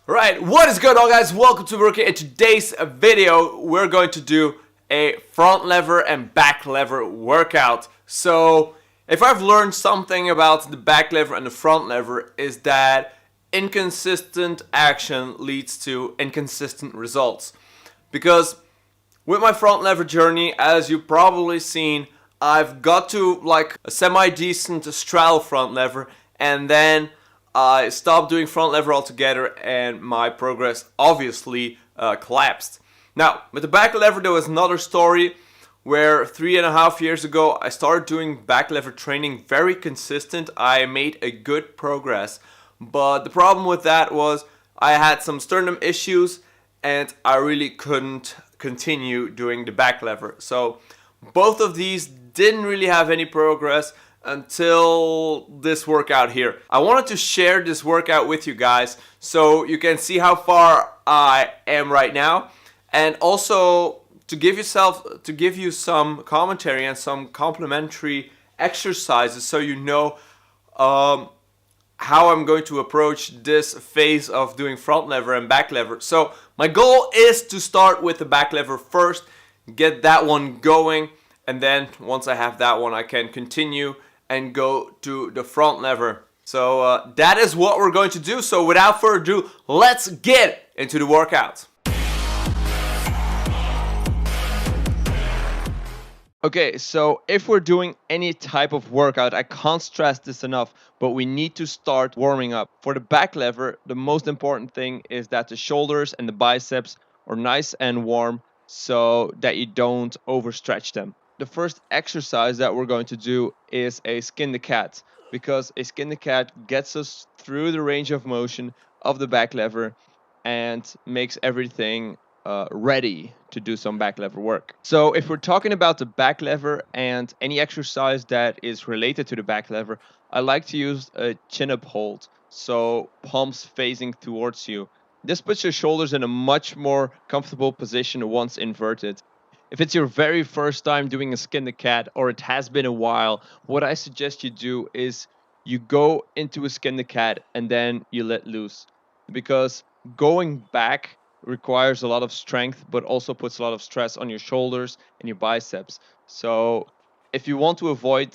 Right, what is going on, guys? Welcome to Barrookie. In today's video, we're going to do a front lever and back lever workout. So, if I've learned something about the back lever and the front lever, is that inconsistent action leads to inconsistent results. Because with my front lever journey, as you've probably seen, I've got to like a semi-decent straddle front lever, and then I stopped doing front lever altogether, and my progress obviously collapsed. Now, with the back lever, there was another story where 3.5 years ago I started doing back lever training very consistent. I made a good progress, but the problem with that was I had some sternum issues and I really couldn't continue doing the back lever. So both of these didn't really have any progress until this workout here. I wanted to share this workout with you guys so you can see how far I am right now, and also to give you some commentary and some complementary exercises so you know how I'm going to approach this phase of doing front lever and back lever. So my goal is to start with the back lever first, get that one going, and then once I have that one I can continue and go to the front lever. So that is what we're going to do. So without further ado, let's get into the workout. Okay, so if we're doing any type of workout, I can't stress this enough, but we need to start warming up. For the back lever, the most important thing is that the shoulders and the biceps are nice and warm so that you don't overstretch them. The first exercise that we're going to do is a skin the cat, because a skin the cat gets us through the range of motion of the back lever and makes everything ready to do some back lever work. So if we're talking about the back lever and any exercise that is related to the back lever, I like to use a chin up hold, so palms facing towards you. This puts your shoulders in a much more comfortable position once inverted. If it's your very first time doing a skin the cat, or it has been a while, what I suggest you do is you go into a skin the cat and then you let loose. Because going back requires a lot of strength, but also puts a lot of stress on your shoulders and your biceps. So if you want to avoid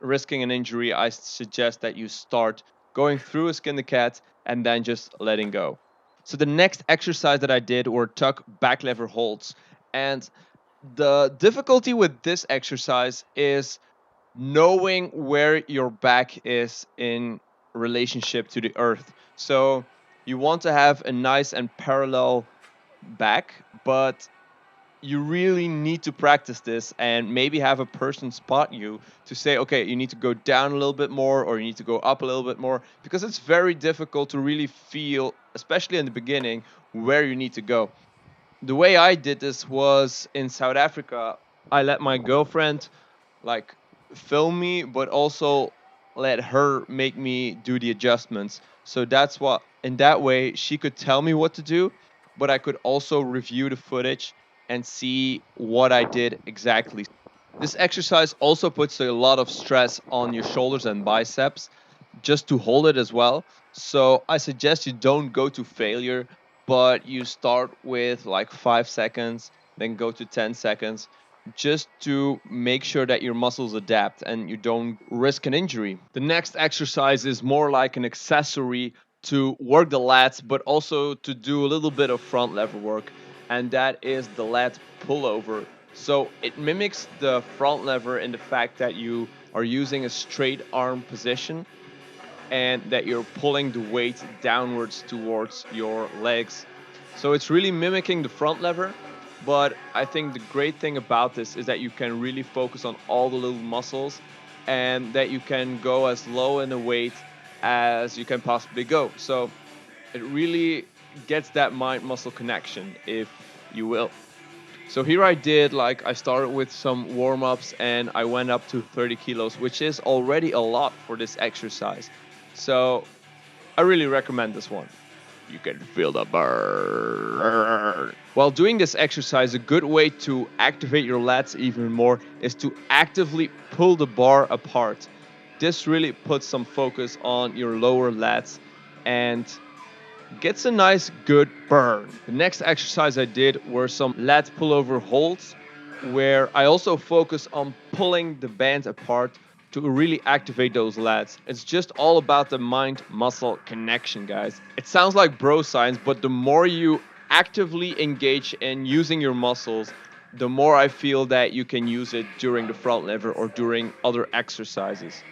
risking an injury, I suggest that you start going through a skin the cat and then just letting go. So the next exercise that I did were tuck back lever holds. And the difficulty with this exercise is knowing where your back is in relationship to the earth. So you want to have a nice and parallel back, but you really need to practice this and maybe have a person spot you to say, okay, you need to go down a little bit more or you need to go up a little bit more, because it's very difficult to really feel, especially in the beginning, where you need to go. The way I did this was in South Africa. I let my girlfriend like film me, but also let her make me do the adjustments. So that's what, in that way, she could tell me what to do, but I could also review the footage and see what I did exactly. This exercise also puts a lot of stress on your shoulders and biceps just to hold it as well. So I suggest you don't go to failure, but you start with like 5 seconds, then go to 10 seconds, just to make sure that your muscles adapt and you don't risk an injury. The next exercise is more like an accessory to work the lats, but also to do a little bit of front lever work, and that is the lat pullover. So it mimics the front lever in the fact that you are using a straight arm position and that you're pulling the weight downwards towards your legs. So it's really mimicking the front lever, but I think the great thing about this is that you can really focus on all the little muscles and that you can go as low in the weight as you can possibly go. So it really gets that mind muscle connection, if you will. So here I did, like, I started with some warm-ups and I went up to 30 kilos, which is already a lot for this exercise. So I really recommend this one. You can feel the burn. While doing this exercise, a good way to activate your lats even more is to actively pull the bar apart. This really puts some focus on your lower lats and gets a nice good burn. The next exercise I did were some lat pullover holds, where I also focus on pulling the band apart to really activate those lats. It's just all about the mind-muscle connection, guys. It sounds like bro science, but the more you actively engage in using your muscles, the more I feel that you can use it during the front lever or during other exercises.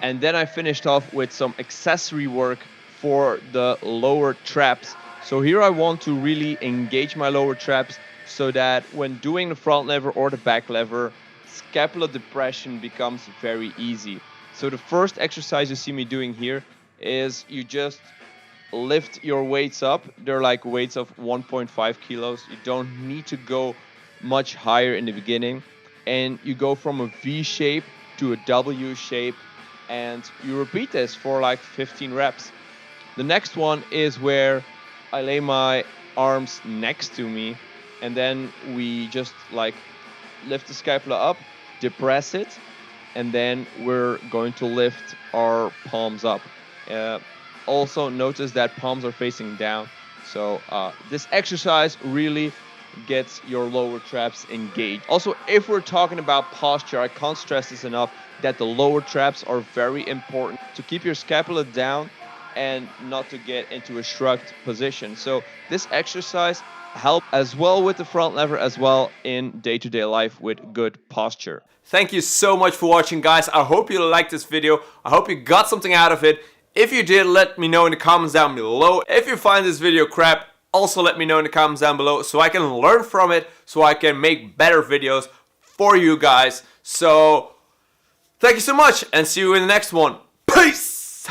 And then I finished off with some accessory work for the lower traps. So here I want to really engage my lower traps so that when doing the front lever or the back lever, scapular depression becomes very easy. So the first exercise you see me doing here is you just lift your weights up. They're like weights of 1.5 kilos. You don't need to go much higher in the beginning. And you go from a V shape to a W shape, and you repeat this for like 15 reps. The next one is where I lay my arms next to me, and then we just like lift the scapula up, depress it, and then we're going to lift our palms up. Also notice that palms are facing down. So this exercise really gets your lower traps engaged. Also, if we're talking about posture, I can't stress this enough that the lower traps are very important to keep your scapula down and not to get into a shrugged position. So this exercise helps as well with the front lever as well in day-to-day life with good posture. Thank you so much for watching, guys. I hope you liked this video. I hope you got something out of it. If you did, let me know in the comments down below. If you find this video crap, also let me know in the comments down below so I can learn from it, so I can make better videos for you guys. So, thank you so much and see you in the next one. Peace!